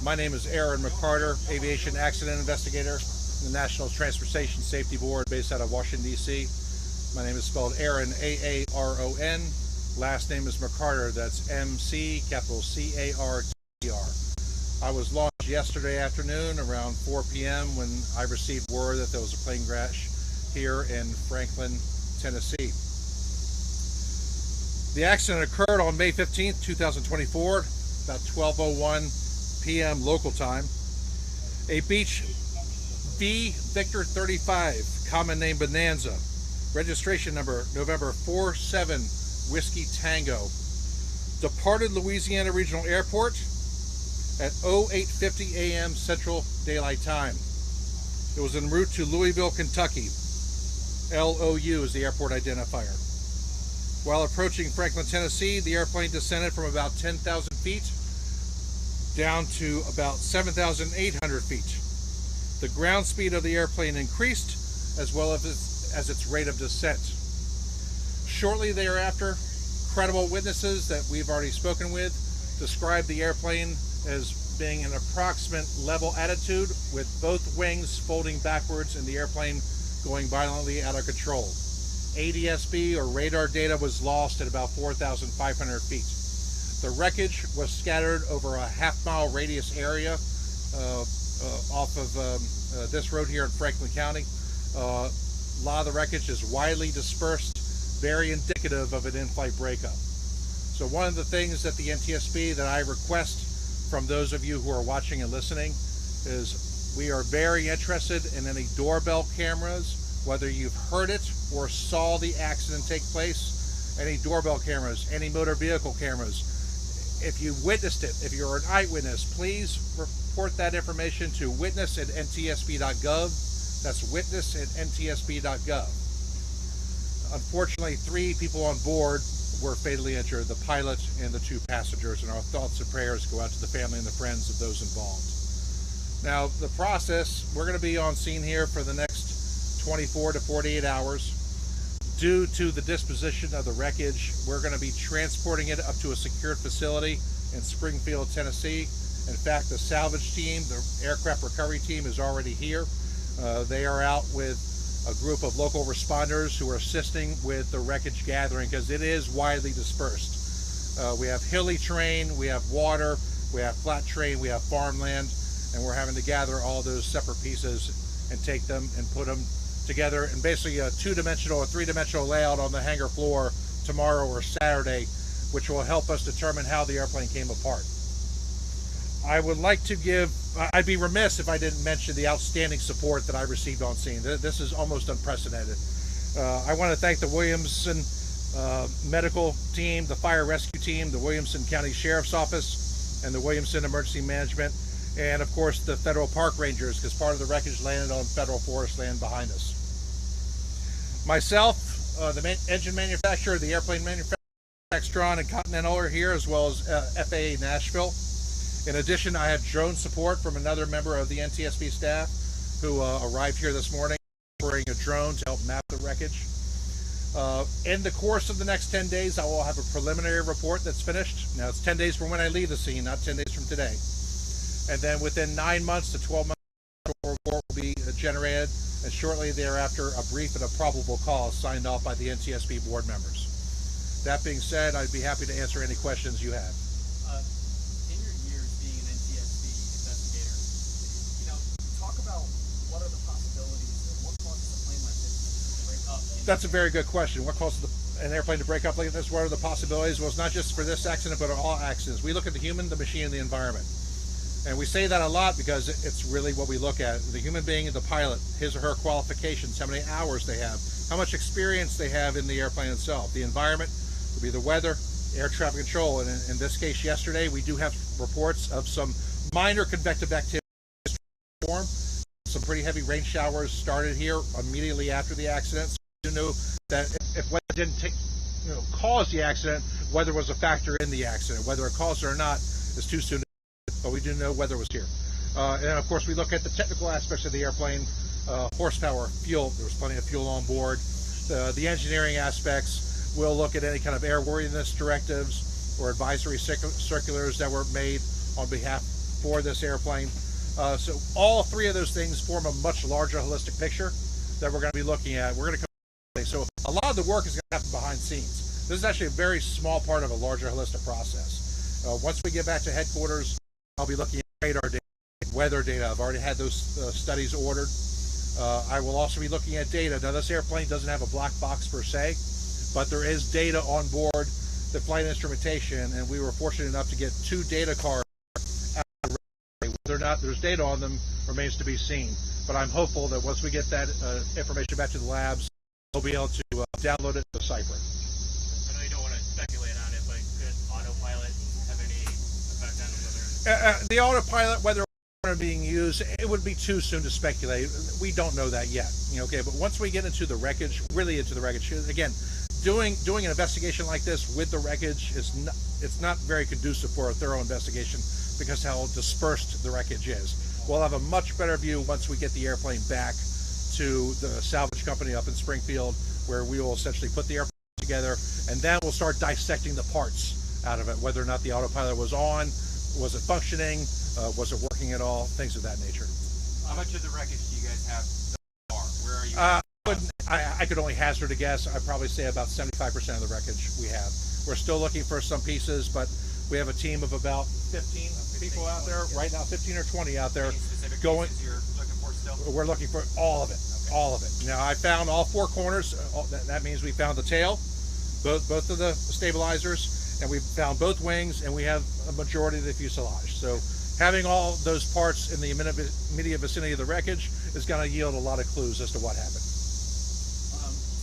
My name is Aaron McCarter, Aviation Accident Investigator in the National Transportation Safety Board based out of Washington, D.C. My name is spelled Aaron, A-A-R-O-N. Last name is McCarter, that's M-C, capital C-A-R-T-E-R. I was launched yesterday afternoon around 4 p.m. when I received word that there was a plane crash here in Franklin, Tennessee. The accident occurred on May 15th, 2024, about 12:01 p.m. local time. A Beech V Victor 35, common name Bonanza, registration number November 47 Whiskey Tango, departed Louisiana Regional Airport at 08:50 a.m. Central Daylight Time. It was en route to Louisville, Kentucky. LOU is the airport identifier. While approaching Franklin, Tennessee, the airplane descended from about 10,000 feet down to about 7,800 feet. The ground speed of the airplane increased as well as its rate of descent. Shortly thereafter, credible witnesses that we've already spoken with described the airplane as being an approximate level attitude with both wings folding backwards and the airplane going violently out of control. ADS-B or radar data was lost at about 4,500 feet. The wreckage was scattered over a half-mile radius area off of this road here in Franklin County. A lot of the wreckage is widely dispersed, very indicative of an in-flight breakup. So one of the things that the NTSB that I request from those of you who are watching and listening is we are very interested in any doorbell cameras, whether you've heard it or saw the accident take place, any doorbell cameras, any motor vehicle cameras. If you witnessed it, if you're an eyewitness, please report that information to witness@ntsb.gov. That's witness@ntsb.gov. Unfortunately, 3 people on board were fatally injured, the pilot and the 2 passengers, and our thoughts and prayers go out to the family and the friends of those involved. Now, the process, we're going to be on scene here for the next 24 to 48 hours. Due to the disposition of the wreckage, we're going to be transporting it up to a secured facility in Springfield, Tennessee. In fact, the salvage team, the aircraft recovery team, is already here. They are out with a group of local responders who are assisting with the wreckage gathering because it is widely dispersed. We have hilly terrain, we have water, we have flat terrain, we have farmland, and we're having to gather all those separate pieces and take them and put them together in basically a 2-dimensional or 3-dimensional layout on the hangar floor tomorrow or Saturday, which will help us determine how the airplane came apart. I would like to I'd be remiss if I didn't mention the outstanding support that I received on scene. This is almost unprecedented. I want to thank the Williamson medical team, the fire rescue team, the Williamson County Sheriff's Office, and the Williamson Emergency Management, and of course the federal park rangers, because part of the wreckage landed on federal forest land behind us. Myself, the engine manufacturer, the airplane manufacturer, Textron and Continental are here, as well as FAA Nashville. In addition, I have drone support from another member of the NTSB staff who arrived here this morning, operating a drone to help map the wreckage. In the course of the next 10 days, I will have a preliminary report that's finished. Now, it's 10 days from when I leave the scene, not 10 days from today. And then within 9 months to 12 months, a report will be generated, and shortly thereafter, a brief and a probable cause signed off by the NTSB board members. That being said, I'd be happy to answer any questions you have. In your years being an NTSB investigator, talk about what are the possibilities and what causes a plane like this to break up? That's a very good question. What causes an airplane to break up like this? What are the possibilities? Well, it's not just for this accident, but all accidents. We look at the human, the machine, and the environment. And we say that a lot because it's really what we look at. The human being, the pilot, his or her qualifications, how many hours they have, how much experience they have in the airplane itself. The environment would be the weather, air traffic control, and in this case yesterday, we do have reports of some minor convective activity. Some pretty heavy rain showers started here immediately after the accident. So we do know that if weather didn't cause the accident, weather was a factor in the accident. Whether it caused it or not is too soon. But we do know weather was here. And of course, we look at the technical aspects of the airplane, horsepower, fuel. There was plenty of fuel on board. The engineering aspects, we'll look at any kind of airworthiness directives or advisory circulars that were made on behalf for this airplane. So all three of those things form a much larger holistic picture that we're going to be looking at. We're going to come. So a lot of the work is going to happen behind scenes. This is actually a very small part of a larger holistic process. Once we get back to headquarters, I'll be looking at radar data, weather data. I've already had those studies ordered. I will also be looking at data. Now, this airplane doesn't have a black box per se, but there is data on board the flight instrumentation, and we were fortunate enough to get 2 data cards. Whether or not there's data on them remains to be seen, but I'm hopeful that once we get that information back to the labs, we'll be able to download it to Cypher. I know you don't want to speculate on it, but could autopilot have any effect on whether... The autopilot, whether it's being used, it would be too soon to speculate. We don't know that yet. Okay, but once we get into the wreckage, really into the wreckage, again, doing an investigation like this with the wreckage it's not very conducive for a thorough investigation because how dispersed the wreckage is. We'll have a much better view once we get the airplane back to the salvage company up in Springfield, where we will essentially put the airplane together, and then we'll start dissecting the parts out of it, whether or not the autopilot was on, was it functioning, was it working at all, things of that nature. How much of the wreckage do you guys have so far? Where are you? I could only hazard a guess. I'd probably say about 75% of the wreckage we have. We're still looking for some pieces, but we have a team of about 15 people out there right now, 15 or 20 out there. Any specific going. pieces you're looking for still? We're looking for all of it, okay. all of it. Now, I found all 4 corners. That means we found the tail, both of the stabilizers, and we found both wings, and we have a majority of the fuselage. So having all those parts in the immediate vicinity of the wreckage is going to yield a lot of clues as to what happened.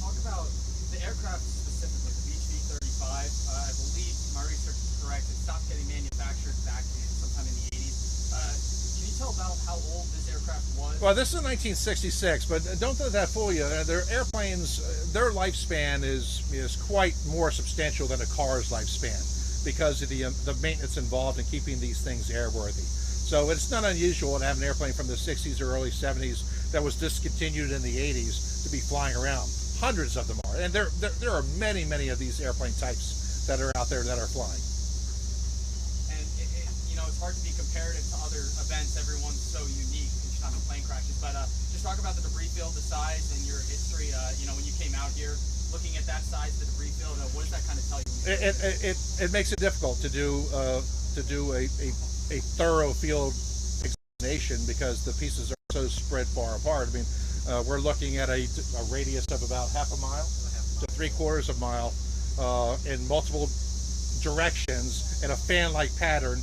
Talk about the aircraft specifically, the Beech V-35. I believe my research is correct. It stopped getting manufactured back sometime in the 80s. Can you tell about how old this aircraft was? Well, this is 1966, but don't let that fool you. Their airplanes, their lifespan is quite more substantial than a car's lifespan because of the maintenance involved in keeping these things airworthy. So it's not unusual to have an airplane from the 60s or early 70s that was discontinued in the 80s to be flying around. Hundreds of them are, and there are many of these airplane types that are out there that are flying. And it's hard to be comparative to other events. Everyone's so unique each time a plane crashes. But just talk about the debris field, the size, and your history. When you came out here, looking at that size, the debris field, what does that kind of tell you? It makes it difficult to do a thorough field examination because the pieces are so spread far apart. I mean, we're looking at a radius of about half a mile to 3/4 of a mile in multiple directions in a fan-like pattern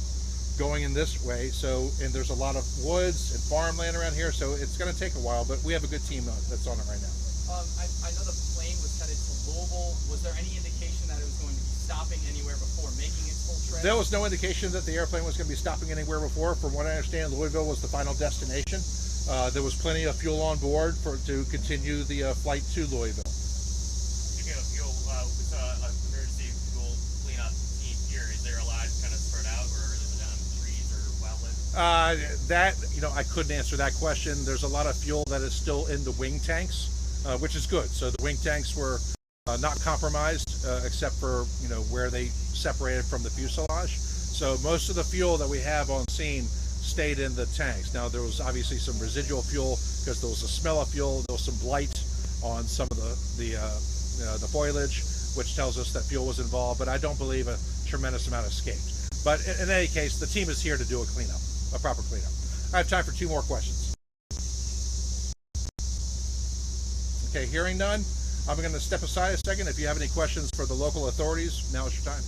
going in this way. So, and there's a lot of woods and farmland around here, so it's going to take a while, but we have a good team that's on it right now. I know the plane was headed to Louisville. Was there any indication that it was going to be stopping anywhere before making its full trip? There was no indication that the airplane was going to be stopping anywhere before. From what I understand, Louisville was the final destination. There was plenty of fuel on board to continue the flight to Louisville. Speaking of fuel, with an emergency fuel cleanup team here, is there a lot kind of spread out, or is it on trees or wildland? I couldn't answer that question. There's a lot of fuel that is still in the wing tanks, which is good. So the wing tanks were not compromised, except for where they separated from the fuselage. So most of the fuel that we have on scene stayed in the tanks. Now there was obviously some residual fuel because there was a smell of fuel. There was some blight on some of the foliage, which tells us that fuel was involved. But I don't believe a tremendous amount escaped. But in any case, the team is here to do a cleanup, a proper cleanup. I have time for 2 more questions. Okay, hearing none, I'm going to step aside a second. If you have any questions for the local authorities, now is your time.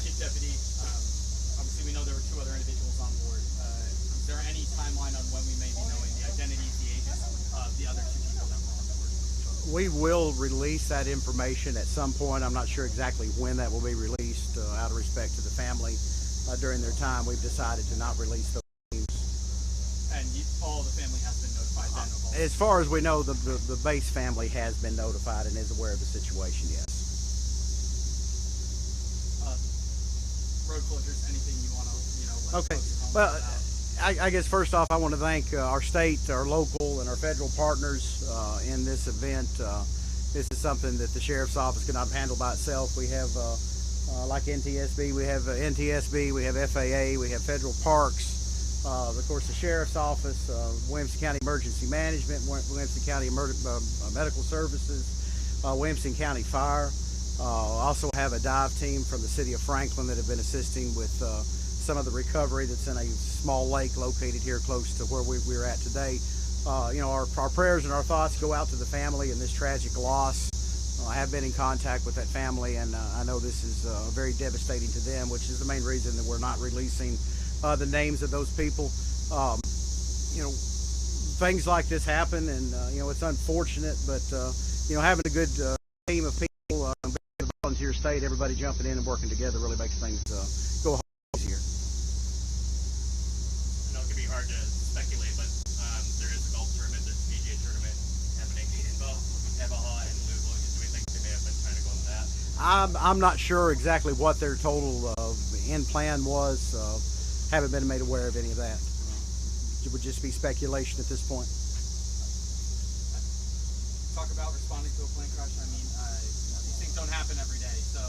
Chief Deputy, obviously we know there were 2 other individuals on board. Is there any timeline on when we may be knowing the identities, the ages of the other 2 people that were on board? We will release that information at some point. I'm not sure exactly when that will be released. Out of respect to the family, during their time, we've decided to not release those names. And all the family has been notified then? Of all As far as we know, the base family has been notified and is aware of the situation, yes. Road closures, anything you want to, let Okay. folks know Well, about? I guess first off, I want to thank our state, our local, and our federal partners in this event. This is something that the Sheriff's Office cannot handle by itself. We have like NTSB. We have NTSB, we have FAA, we have federal parks, of course the Sheriff's Office, Williamson County Emergency Management, Williamson County Medical Services, Williamson County Fire. Also have a dive team from the city of Franklin that have been assisting with some of the recovery that's in a small lake located here close to where we're at today. You know, our prayers and our thoughts go out to the family in this tragic loss. I have been in contact with that family, and I know this is very devastating to them, which is the main reason that we're not releasing the names of those people. You know, things like this happen, and you know, it's unfortunate, but you know, having a good team of people, being a volunteer state, everybody jumping in and working together really makes things go easier. I know it can be hard to speculate, but there is a golf tournament, there's a PGA tournament happening in Omaha and Louisville. Do we think they may have been trying to go into that? I'm not sure exactly what their total end plan was. Haven't been made aware of any of that. It would just be speculation at this point. Talk about responding to a plane crash. I mean, you know, these things don't happen every day. So,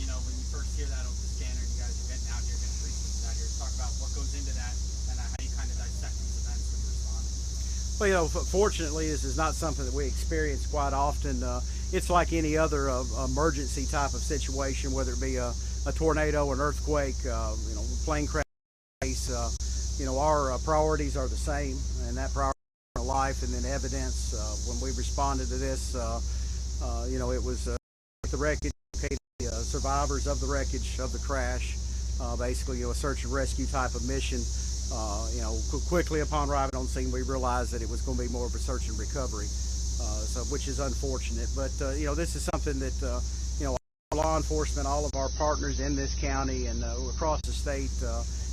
you know, when you first hear that over the scanner, you guys are getting out here, getting research out here. Talk about what goes into that and how you kind of dissect these events when you respond. Well, you know, fortunately, this is not something that we experience quite often. It's like any other emergency type of situation, whether it be a tornado, an earthquake, you know, plane crash. You know, our priorities are the same, and that priority is life and then evidence. When we responded to this, you know, it was the wreckage, survivors of the wreckage of the crash, basically, you know, a search and rescue type of mission. You know, quickly upon arriving on scene, we realized that it was going to be more of a search and recovery, so which is unfortunate. But you know, this is something that you know, law enforcement, all of our partners in this county and across the state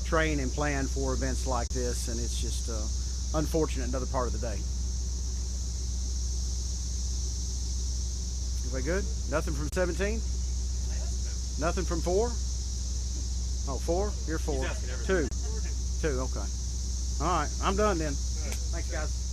train and plan for events like this, and it's just unfortunate another part of the day. Everybody good? Nothing from 17? Nothing from 4? Oh, 4? You're 4. 2. 2, okay. All right, I'm done then. Thanks, guys.